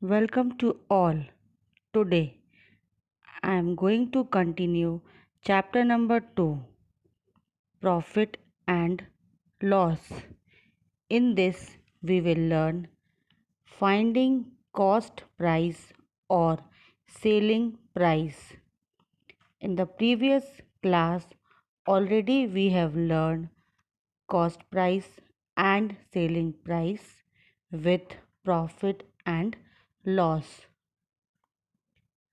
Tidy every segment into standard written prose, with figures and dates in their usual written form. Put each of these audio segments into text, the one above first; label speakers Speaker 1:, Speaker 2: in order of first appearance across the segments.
Speaker 1: Welcome to all. Today I am going to continue chapter number 2, Profit and Loss. In this, we will learn finding cost price or selling price. In the previous class, already we have learned cost price and selling price with profit and loss.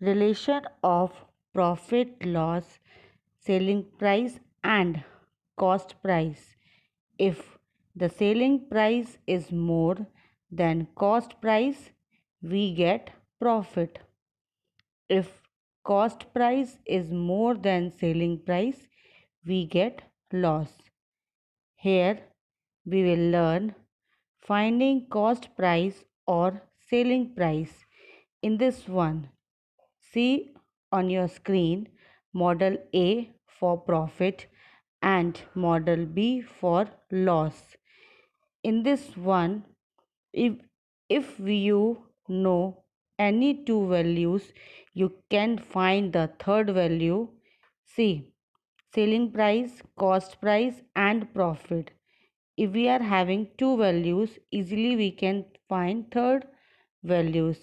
Speaker 1: Relation of profit loss, selling price and cost price. If the selling price is more than cost price, we get profit. If cost price is more than selling price, we get loss. Here we will learn finding cost price or selling price. In this one, see on your screen model A for profit and model B for loss. In this one, if you know any two values, you can find the third value. See, selling price, cost price and profit. If we are having two values, easily we can find third values.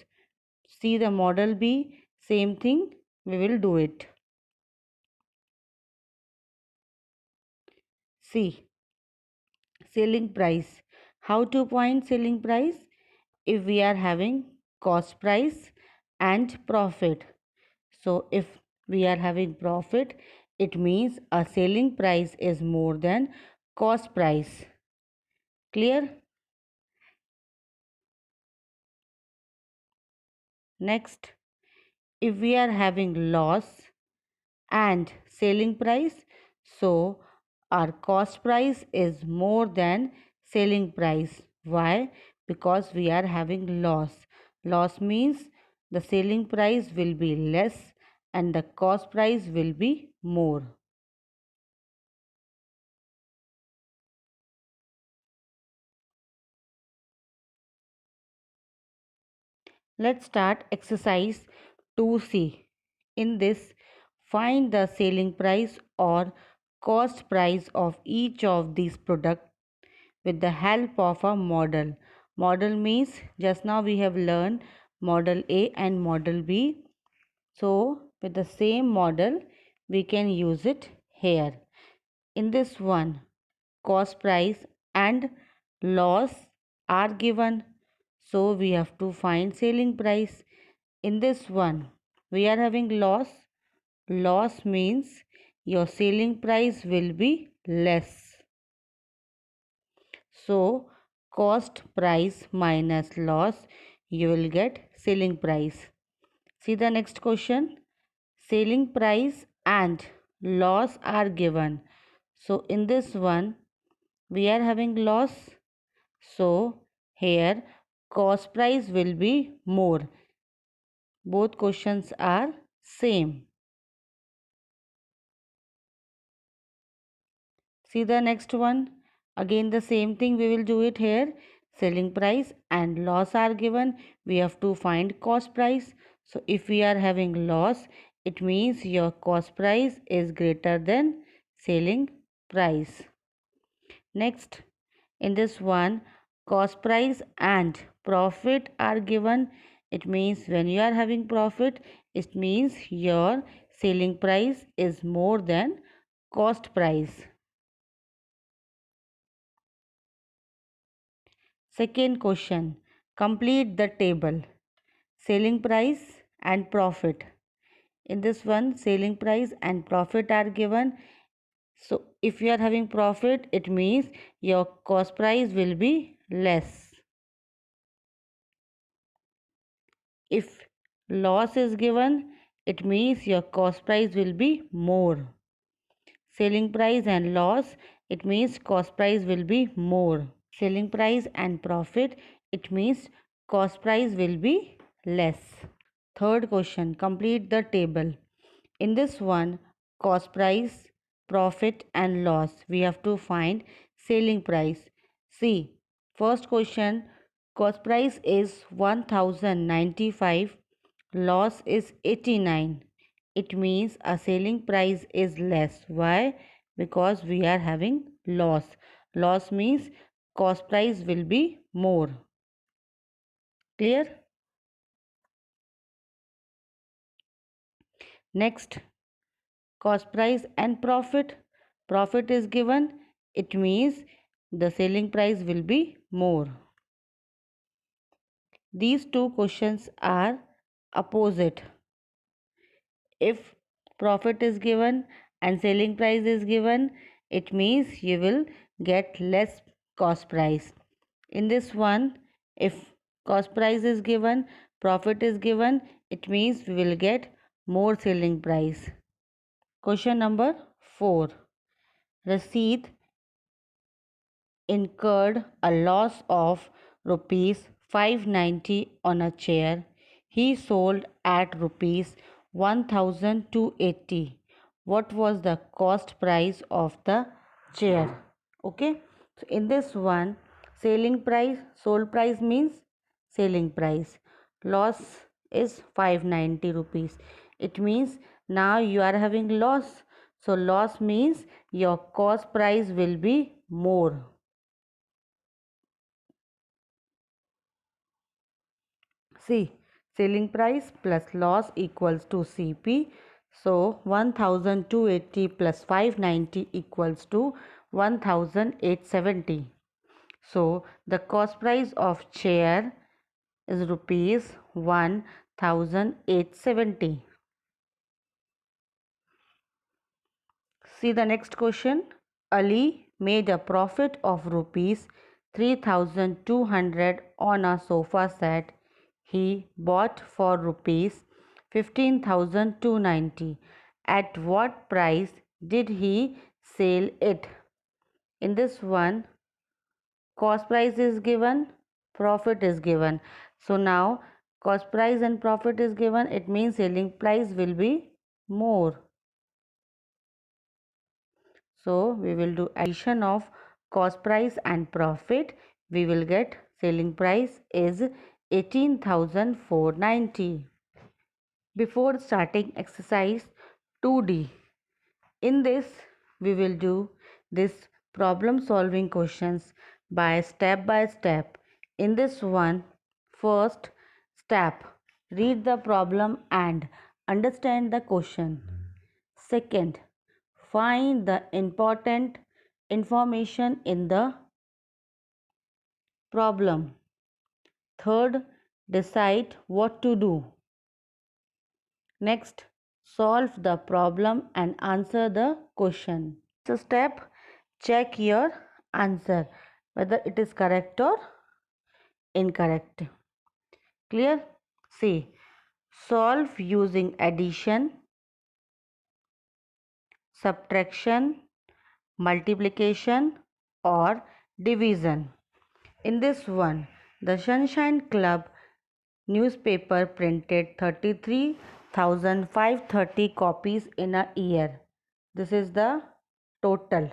Speaker 1: See the model B, same thing, we will do it. See, selling price. How to find selling price? If we are having cost price and profit. So if we are having profit, it means a selling price is more than cost price. Clear? Next, if we are having loss and selling price, so our cost price is more than selling price. Why? Because we are having loss. Loss means the selling price will be less and the cost price will be more. Let's start exercise 2C. In this, find the selling price or cost price of each of these products with the help of a model. Model means just now we have learned model A and model B. So with the same model we can use it here. In this one, cost price and loss are given. So we have to find selling price. In this one, we are having loss. Loss means your selling price will be less. So cost price minus loss, you will get selling price. See the next question. Selling price and loss are given. So in this one, we are having loss. So here cost price will be more. Both questions are same. See the next one. Again the same thing we will do it here. Selling price and loss are given. We have to find cost price. So if we are having loss, it means your cost price is greater than selling price. Next, in this one, cost price and profit are given. It means when you are having profit, it means your selling price is more than cost price. Second question, complete the table. Selling price and profit. In this one, selling price and profit are given. So if you are having profit, it means your cost price will be less. If loss is given, it means your cost price will be more. Selling price and loss, it means cost price will be more. Selling price and profit, it means cost price will be less. Third question, complete the table. In this one, cost price, profit and loss, we have to find selling price. See, first question, Cost price is 1095, loss is 89. It means a selling price is less. Why? Because we are having loss. Loss means cost price will be more. Clear? Next, cost price and profit. Profit is given. It means the selling price will be more. These two questions are opposite. If profit is given and selling price is given, it means you will get less cost price. In this one, if cost price is given, profit is given, it means we will get more selling price. Question number 4. Rashid incurred a loss of rupees 590 on a chair he sold at rupees 1280. What was the cost price of the chair? Okay, so in this one, selling price, sold price means selling price, loss is 590 rupees. It means now you are having loss, so loss means your cost price will be more. See, selling price plus loss equals to CP. So 1280 plus 590 equals to 1870. So the cost price of chair is rupees 1870. See the next question. Ali made a profit of rupees 3200 on a sofa set he bought for rupees 15,290. At what price did he sell it? In this one, cost price is given, profit is given. So now cost price and profit is given, it means selling price will be more. So we will do addition of cost price and profit. We will get selling price is 18,490. Before starting exercise 2D, in this we will do this problem solving questions by step. In this one, first step, read the problem and understand the question. Second, find the important information in the problem. Third, decide what to do. Next, solve the problem and answer the question. So step, check your answer whether it is correct or incorrect. Clear? See, solve using addition, subtraction, multiplication or division. In this one, the Sunshine Club newspaper printed 33,530 copies in a year. This is the total.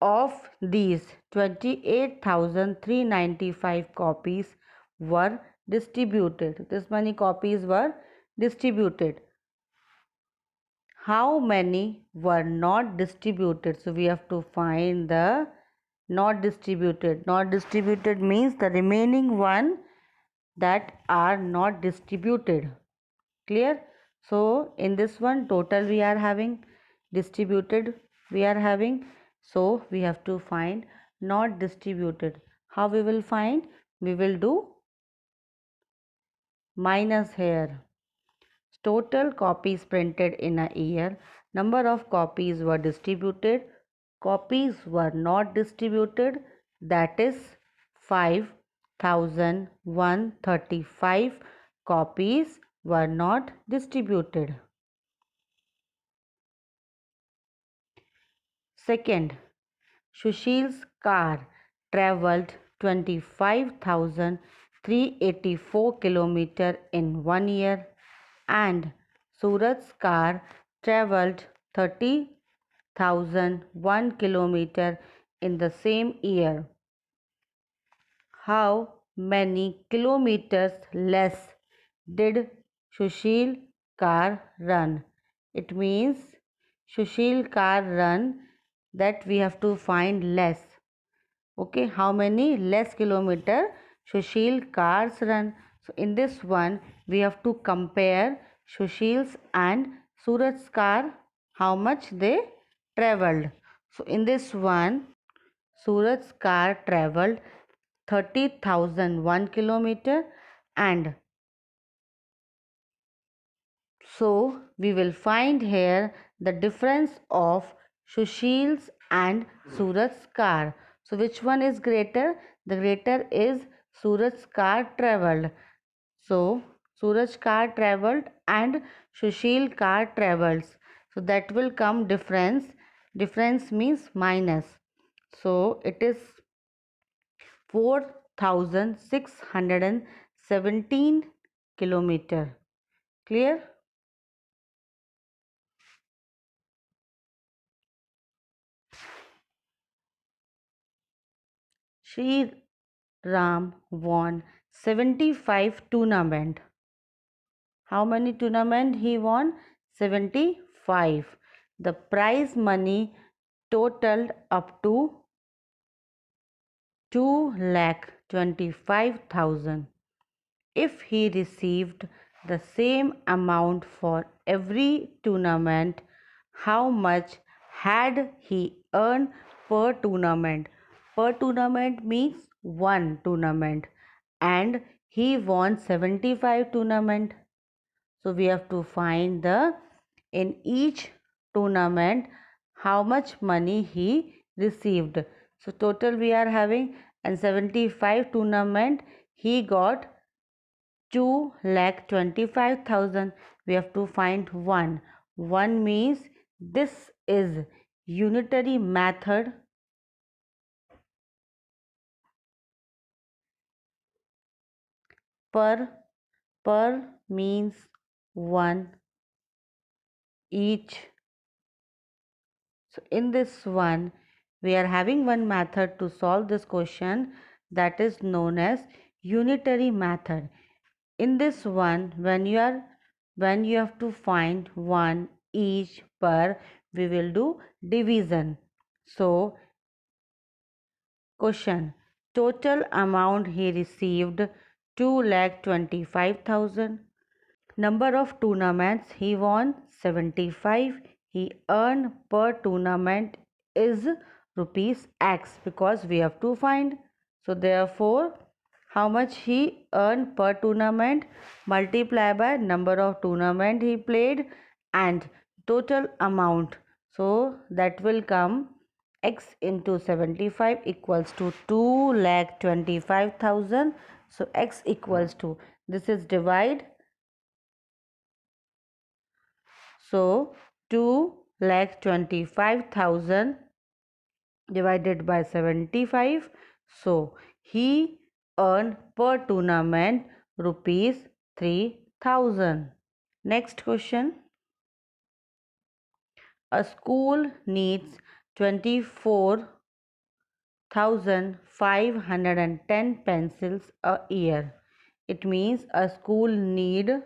Speaker 1: Of these, 28,395 copies were distributed. This many copies were distributed. How many were not distributed? So we have to find the not distributed. Not distributed means the remaining one that are not distributed. Clear? So in this one, total we are having, distributed we are having, so we have to find not distributed. How we will find? We will do minus here. Total copies printed in a year, number of copies were distributed, copies were not distributed, that is 5,135 copies were not distributed. Second, Sushil's car travelled 25,384 km in 1 year and Surat's car travelled 30,001 km in the same year. how many kilometers less did Sushil car run? It means Sushil car run, that we have to find less. Okay, how many less kilometer Sushil cars run? So in this one we have to compare Sushil's and Suraj's car, how much they traveled. So in this one Suraj's car traveled 30,001 kilometer, and so we will find here the difference of Sushil's and Suraj's car. So which one is greater? The greater is Suraj's car traveled. So Suraj car traveled and Sushil car travels. So that will come difference. Difference means minus. So it is 4,617 kilometer. Clear? Sri Ram won 75 tournament. How many tournament he won? 75. The prize money totaled up to 2,25,000. If he received the same amount for every tournament, how much had he earned per tournament? Per tournament means one tournament, and he won 75 tournament. So we have to find the in each tournament how much money he received. So total we are having, and 75 tournament he got 2,25,000. We have to find one. One means this is unitary method. Per means one each. So in this one we are having one method to solve this question, that is known as unitary method. In this one when you have to find one each per, we will do division. So question, total amount he received 2,25,000. Number of tournaments he won 75. He earned per tournament is rupees X, because we have to find. So therefore how much he earned per tournament multiply by number of tournament he played and total amount. So that will come X into 75 equals to 2,25,000. So X equals to, this is divide. So 2,25,000 divided by 75. So he earned per tournament rupees 3,000. Next question. A school needs 24,510 pencils a year. It means a school need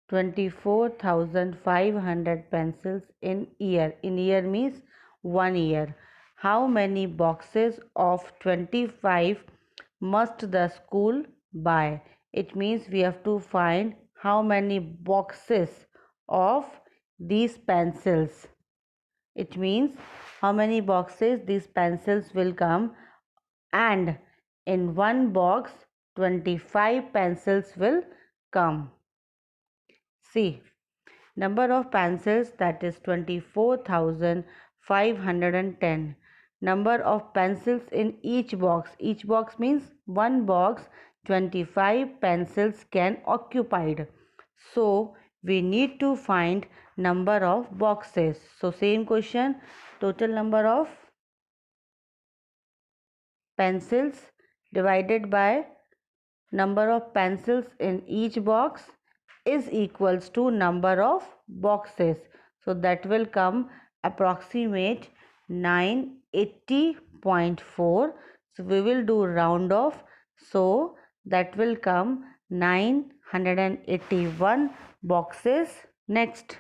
Speaker 1: 24,500 pencils in year. In year means 1 year. How many boxes of 25 must the school buy? It means we have to find how many boxes of these pencils. It means how many boxes these pencils will come, and in one box 25 pencils will come. See, number of pencils, that is 24,510. Number of pencils in each box. Each box means one box 25 pencils can occupied. So we need to find number of boxes. So same question, total number of pencils divided by number of pencils in each box is equals to number of boxes. So that will come approximate 980.4. So we will do round off. So that will come 981 boxes. Next,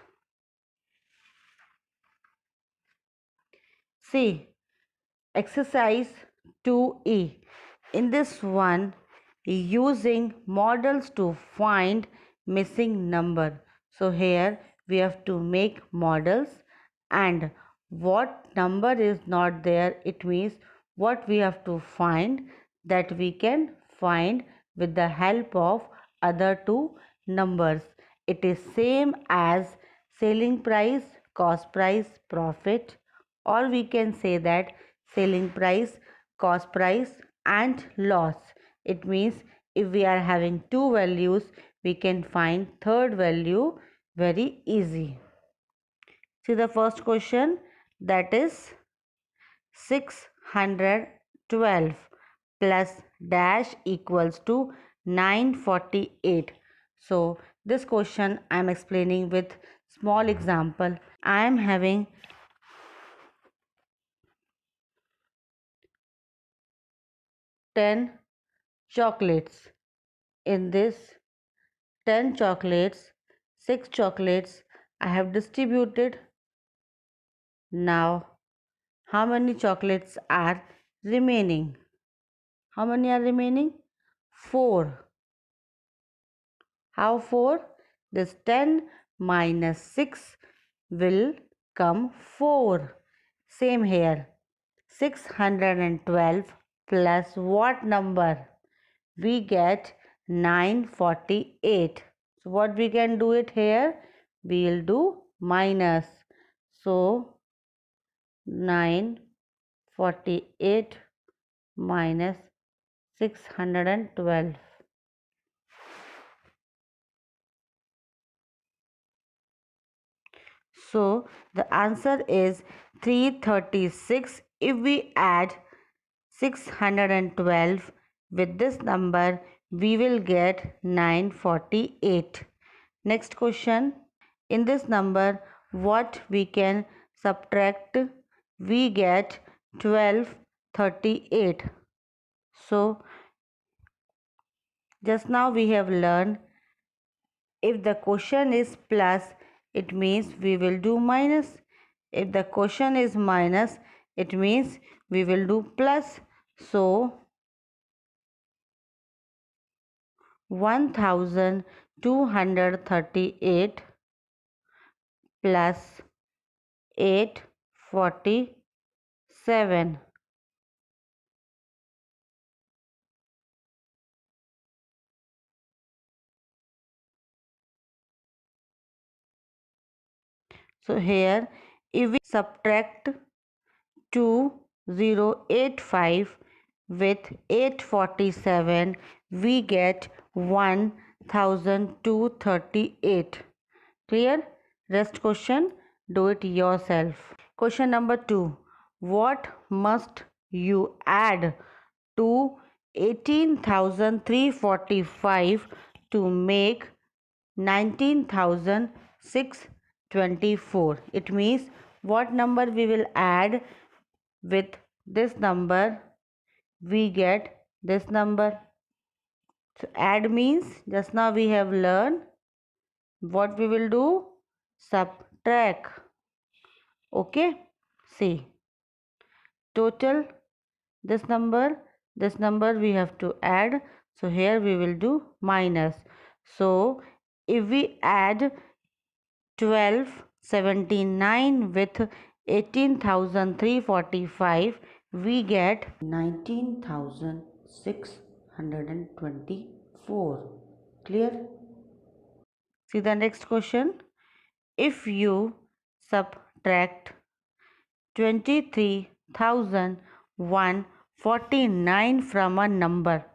Speaker 1: see exercise 2E. In this one, using models to find missing number. So here we have to make models, and what number is not there, it means what we have to find, that we can find with the help of other two numbers. It is same as selling price, cost price, profit, or we can say that selling price, cost price and loss. It means if we are having two values, we can find third value very easy. See the first question, that is 612 plus dash equals to 948. So this question I am explaining with small example. I am having 10 chocolates. In this 10 chocolates, 6 chocolates I have distributed. Now, how many chocolates are remaining? How many are remaining? 4. How 4? This 10 minus 6 will come 4. Same here. 612 plus what number? We get 948. So what we can do it here? We will do minus. So 948 minus 612. So the answer is 336. If we add 612 with this number, we will get 948. Next question. In this number, what we can subtract? We get 1238. So just now we have learned, if the question is plus, it means we will do minus. If the question is minus, it means we will do plus. So 1238 plus 847. So here if we subtract 2085 with 847, we get 1238. Clear? Rest question, do it yourself. Question number 2. What must you add to 18,345 to make 19,624? It means what number we will add with this number, we get this number. So add means just now we have learned what we will do, subtract. Okay, see total, this number we have to add. So here we will do minus. So if we add 1279 with 18,345, we get 19,624. Clear? See the next question. If you subtract 23,149 from a number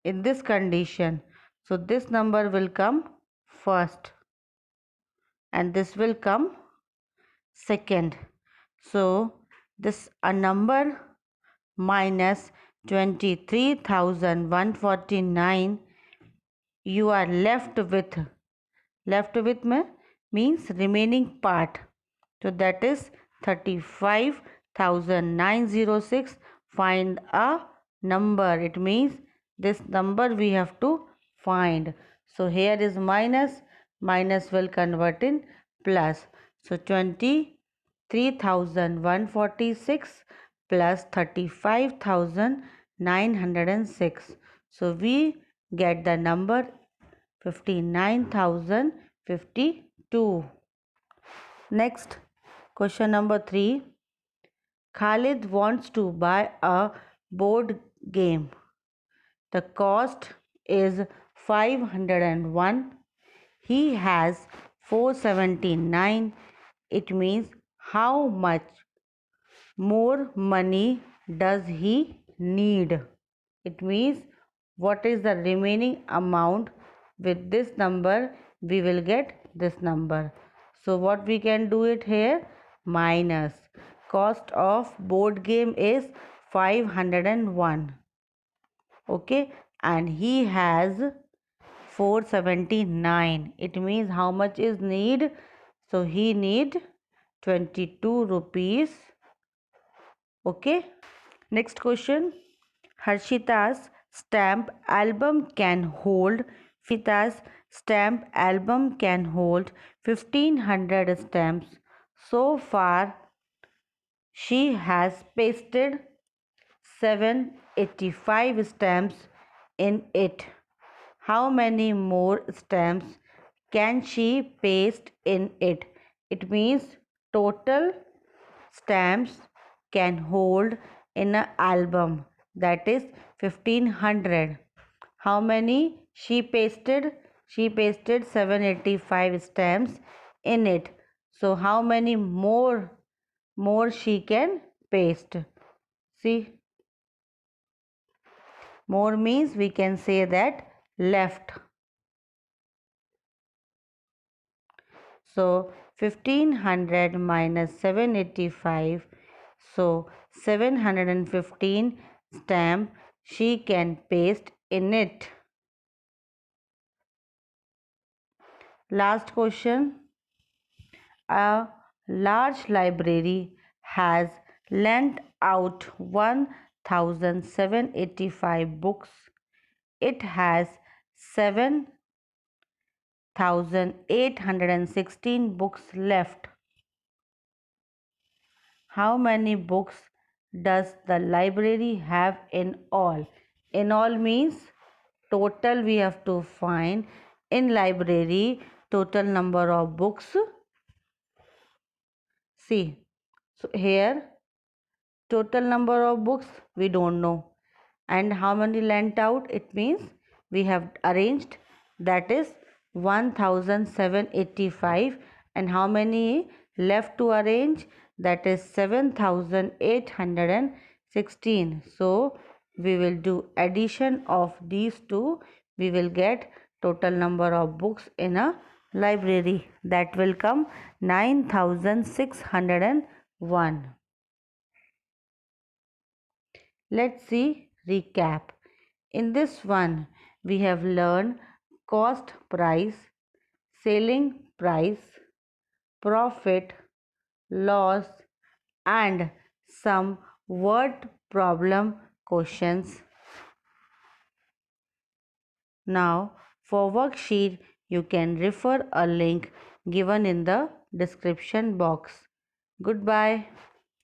Speaker 1: in this condition, so this number will come first and this will come second. So this a number minus 23,149, you are left with means remaining part. So that is 35 1906. Find a number. It means this number we have to find. So here is minus. Minus will convert in plus. So 23,146 plus 35,906. So we get the number 59,052. Next, question number 3. Khalid wants to buy a board game. The cost is 501. He has 479. It means how much more money does he need? It means what is the remaining amount. With this number we will get this number. So what we can do it here? Minus cost of board game is 501. Okay, and he has 479. It means how much is need? So he need 22 rupees. Okay. Next question. Harshita's stamp album can hold 1500 stamps. So far she has pasted 785 stamps in it. How many more stamps can she paste in it? It means total stamps can hold in an album, that is 1500. How many she pasted? She pasted 785 stamps in it. So how many more she can paste? See, more means we can say that left. So 1500 minus 785. So 715 stamp she can paste in it. Last question. A large library has lent out 1785 books. It has 7,816 books left. How many books does the library have in all? In all means total we have to find. In library total number of books. See, so here total number of books we don't know, and how many lent out, it means we have arranged, that is 1785, and how many left to arrange, that is 7816. So we will do addition of these two. We will get total number of books in a library, that will come 9601. Let's see recap. In this one, we have learned cost price, selling price, profit, loss, and some word problem questions. Now, for worksheet, you can refer a link given in the description box. Goodbye.